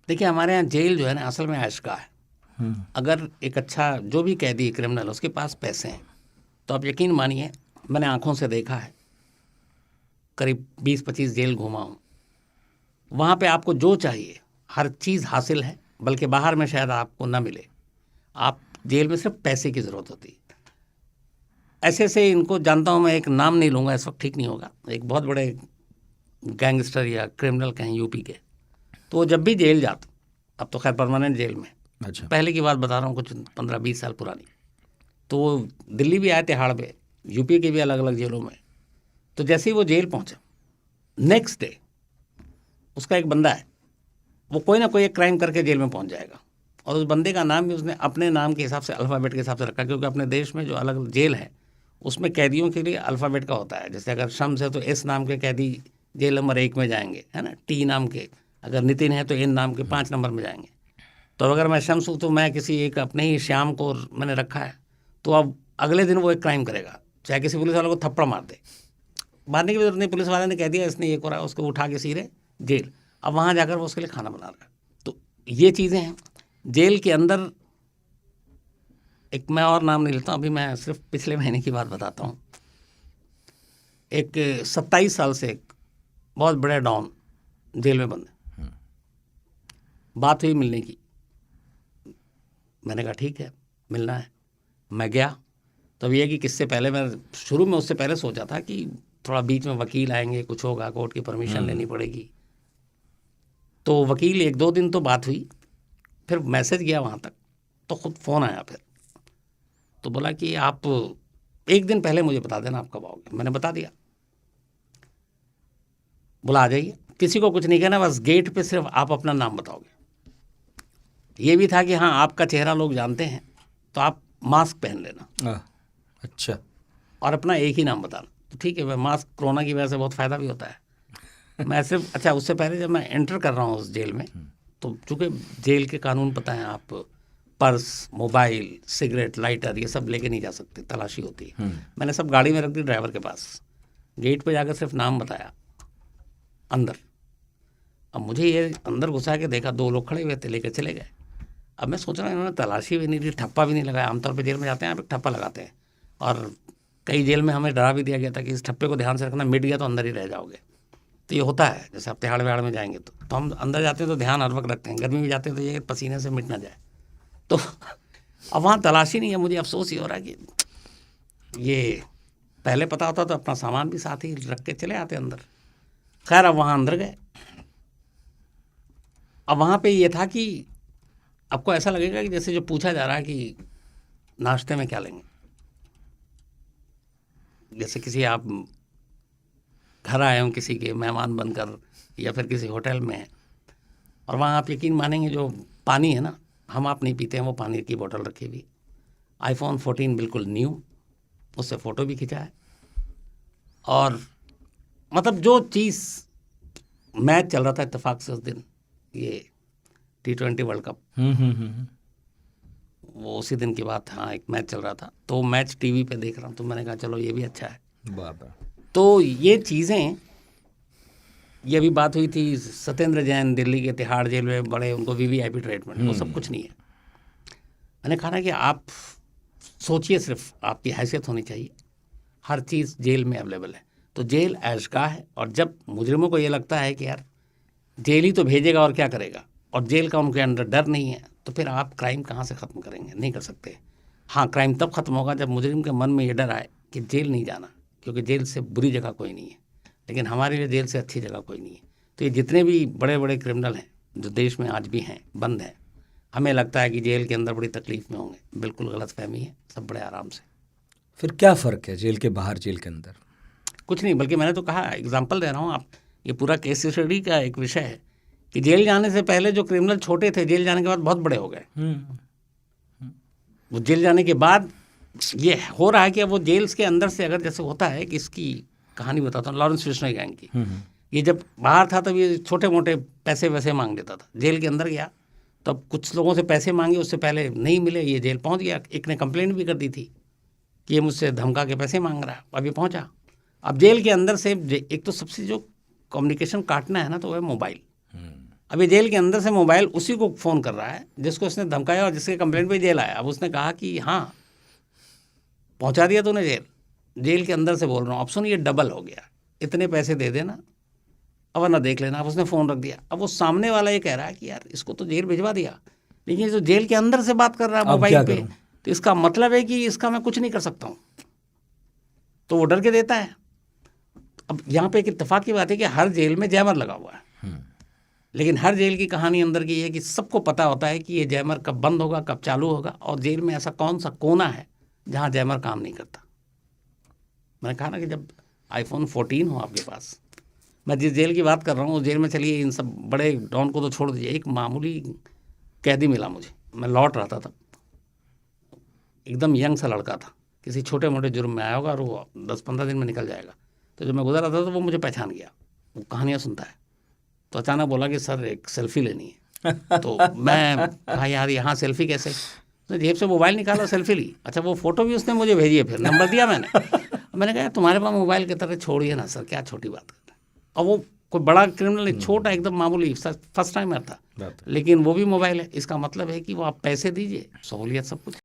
देखिए हमारे यहाँ जेल जो है ना असल में ऐश का है। अगर एक अच्छा जो भी कैदी क्रिमिनल उसके पास पैसे हैं तो आप यकीन मानिए, मैंने आंखों से देखा है, करीब 20-25 जेल घुमा हूँ, वहाँ पे आपको जो चाहिए हर चीज़ हासिल है, बल्कि बाहर में शायद आपको ना मिले। आप जेल में सिर्फ पैसे की ज़रूरत होती है। ऐसे से इनको जानता हूँ मैं, एक नाम नहीं लूँगा इस वक्त, ठीक नहीं होगा, एक बहुत बड़े गैंगस्टर या क्रिमिनल कहें यूपी के, तो वो जब भी जेल जाते, अब तो खैर परमानेंट जेल में, अच्छा। पहले की बात बता रहा हूँ, कुछ 15-20 साल पुरानी, तो वो दिल्ली भी आए तिहाड़ पे, यूपी के भी अलग अलग जेलों में। तो जैसे ही वो जेल पहुँचा, नेक्स्ट डे उसका एक बंदा है, वो कोई ना कोई एक क्राइम करके जेल में पहुँच जाएगा, और उस बंदे का नाम भी उसने अपने नाम के हिसाब से अल्फ़ाबेट के हिसाब से रखा, क्योंकि अपने देश में जो अलग जेल है उसमें कैदियों के लिए अल्फ़ाबेट का होता है। जैसे अगर शम्स है तो एस नाम के कैदी जेल नंबर 1 में जाएंगे, है ना, टी नाम के, अगर नितिन है तो एन नाम के 5 नंबर में जाएंगे। तो अगर मैं शम्स हूँ तो मैं किसी एक अपने ही श्याम को मैंने रखा है, तो अब अगले दिन वो एक क्राइम करेगा, चाहे किसी पुलिस वाले को थप्पड़ मार दे, मारने की जरूरत नहीं, पुलिस वाले ने कह दिया इसने ये करा, उसको उठा के सीधे जेल। अब वहाँ जाकर वो उसके लिए खाना बना रहा है। तो ये चीज़ें हैं जेल के अंदर। एक मैं और नाम नहीं लेता, अभी मैं सिर्फ पिछले महीने की बात बताता हूँ। एक 27 साल से एक बहुत बड़े डॉन जेल में बंद है। बात हुई मिलने की, मैंने कहा ठीक है मिलना है, मैं गया। तो ये कि किससे पहले मैं शुरू में उससे पहले सोचा था कि थोड़ा बीच में वकील आएंगे, कुछ होगा, कोर्ट की परमिशन लेनी पड़ेगी। तो वकील 1-2 दिन तो बात हुई, फिर मैसेज गया वहाँ तक, तो खुद फ़ोन आया फिर, तो बोला कि आप 1 दिन पहले मुझे बता देना आप कब आओगे। मैंने बता दिया, बोला आ जाइए, किसी को कुछ नहीं कहना, बस गेट पे सिर्फ आप अपना नाम बताओगे। ये भी था कि हाँ आपका चेहरा लोग जानते हैं तो आप मास्क पहन लेना। अच्छा। और अपना एक ही नाम बताना। तो ठीक है, मैं मास्क कोरोना की वजह से बहुत फ़ायदा भी होता है। मैं सिर्फ, अच्छा उससे पहले जब मैं एंटर कर रहा हूँ उस जेल में, तो चूँकि जेल के कानून पता है, आप पर्स, मोबाइल, सिगरेट, लाइटर ये सब लेके नहीं जा सकते, तलाशी होती है। मैंने सब गाड़ी में रख दी ड्राइवर के पास, गेट पे जाकर सिर्फ नाम बताया अंदर। अब मुझे ये अंदर घुसा के देखा 2 लोग खड़े हुए थे, लेकर चले गए। अब मैं सोच रहा हूँ इन्होंने तलाशी भी नहीं दी, ठप्पा भी नहीं लगाया। आमतौर पे जेल में जाते हैं आप एक ठप्पा लगाते हैं, और कई जेल में हमें डरा भी दिया गया था कि इस ठप्पे को ध्यान से रखना, मिट गया तो अंदर ही रह जाओगे। तो ये होता है, जैसे आप तिहाड़ विहाड़ में जाएंगे तो हम अंदर जाते हैं तो ध्यान हर वक्त रखते हैं, गर्मी में जाते हैं तो ये पसीने से मिट ना जाए। तो अब वहाँ तलाशी नहीं है, मुझे अफसोस ही हो रहा है कि ये पहले पता होता तो अपना सामान भी साथ ही रख के चले आते अंदर। खैर अब वहाँ अंदर गए। अब वहाँ पे ये था कि आपको ऐसा लगेगा कि जैसे जो पूछा जा रहा है कि नाश्ते में क्या लेंगे, जैसे किसी आप घर आए हों किसी के मेहमान बनकर, या फिर किसी होटल में है, और वहाँ आप यकीन मानेंगे जो पानी है ना, हम आप नहीं पीते हैं, वो पानी की बोतल रखी हुई, iPhone 14 बिल्कुल न्यू, उससे फ़ोटो भी खिंचा है। और मतलब जो चीज़, मैच चल रहा था इत्तेफाक से उस दिन, ये T20 वर्ल्ड कप, वो उसी दिन की बात, हाँ एक मैच चल रहा था, तो मैच टीवी पे देख रहा हूँ, तो मैंने कहा चलो ये भी अच्छा है। बाबा। तो ये चीज़ें, ये भी बात हुई थी सत्येंद्र जैन दिल्ली के तिहाड़ जेल में बड़े, उनको VVIP ट्रीटमेंट, वो सब कुछ नहीं है। मैंने कहा ना कि आप सोचिए, सिर्फ आपकी हैसियत होनी चाहिए, हर चीज़ जेल में अवेलेबल है। तो जेल ऐशगाह है, और जब मुजरिमों को ये लगता है कि यार जेल ही तो भेजेगा और क्या करेगा, और जेल का उनके अंदर डर नहीं है, तो फिर आप क्राइम कहाँ से ख़त्म करेंगे, नहीं कर सकते। हाँ क्राइम तब ख़त्म होगा जब मुजरिम के मन में ये डर आए कि जेल नहीं जाना, क्योंकि जेल से बुरी जगह कोई नहीं है, लेकिन हमारे लिए जेल से अच्छी जगह कोई नहीं है। तो ये जितने भी बड़े बड़े क्रिमिनल हैं जो देश में आज भी हैं, बंद हैं, हमें लगता है कि जेल के अंदर बड़ी तकलीफ में होंगे, बिल्कुल गलत फहमी है, सब बड़े आराम से। फिर क्या फ़र्क है जेल के बाहर, जेल के अंदर? कुछ नहीं, बल्कि मैंने तो कहा, एग्जाम्पल दे रहा हूँ, आप ये पूरा केस स्टडी का एक विषय है कि जेल जाने से पहले जो क्रिमिनल छोटे थे, जेल जाने के बाद बहुत बड़े हो गए। वो जेल जाने के बाद ये हो रहा है कि अब वो जेल्स के अंदर से, अगर जैसे होता है कि इसकी कहानी बताता हूँ लॉरेंस फिश्नर गैंग की, ये जब बाहर था तब ये छोटे मोटे पैसे वैसे मांग देता था, जेल के अंदर गया तब कुछ लोगों से पैसे मांगे, उससे पहले नहीं मिले, ये जेल पहुँच गया, एक ने कंप्लेंट भी कर दी थी कि ये मुझसे धमका के पैसे मांग रहा है, अब ये पहुँचा। अब जेल के अंदर से एक तो सबसे जो कम्युनिकेशन काटना है ना, तो वह मोबाइल, अब ये जेल के अंदर से मोबाइल उसी को फ़ोन कर रहा है जिसको उसने धमकाया और जिसके कंप्लेंट पे जेल आया। अब उसने कहा कि हाँ पहुंचा दिया तूने जेल के अंदर से बोल रहा हूँ, अब सुन ये डबल हो गया, इतने पैसे दे देना अब वरना देख लेना। अब उसने फ़ोन रख दिया। अब वो सामने वाला ये कह रहा है कि यार इसको तो जेल भिजवा दिया, लेकिन जो जेल के अंदर से बात कर रहा है मोबाइल पे, तो इसका मतलब है कि इसका मैं कुछ नहीं कर सकता हूँ, तो वो डर के देता है। अब यहाँ पे एक इत्तेफाक की बात है कि हर जेल में जैमर लगा हुआ है, लेकिन हर जेल की कहानी अंदर की है कि सबको पता होता है कि ये जैमर कब बंद होगा, कब चालू होगा, और जेल में ऐसा कौन सा कोना है जहाँ जैमर काम नहीं करता। मैंने कहा ना कि जब आईफोन 14 हो आपके पास, मैं जिस जेल की बात कर रहा हूँ उस जेल में चलिए इन सब बड़े डॉन को तो छोड़ दीजिए, एक मामूली कैदी मिला मुझे, मैं लौट रहा था तब, एकदम यंग सा लड़का था, किसी छोटे मोटे जुर्म में आया होगा और वो 10-15 दिन में निकल जाएगा। तो जब मैं गुजर रहा था तो वो मुझे पहचान गया, वो कहानियाँ सुनता है, तो अचानक बोला कि सर एक सेल्फी लेनी है। तो मैं कहा यार यहाँ सेल्फी कैसे, तो जेब से मोबाइल निकाला, सेल्फी ली। अच्छा वो फ़ोटो भी उसने मुझे भेजी है, फिर नंबर दिया मैंने कहा तुम्हारे पास मोबाइल की तरह छोड़िए ना सर, क्या छोटी बात करते हैं। और वो कोई बड़ा क्रिमिनल, छोटा एकदम मामूली फर्स्ट टाइमर था, लेकिन वो भी मोबाइल है, इसका मतलब है कि वो आप पैसे दीजिए, सहूलियत सब कुछ।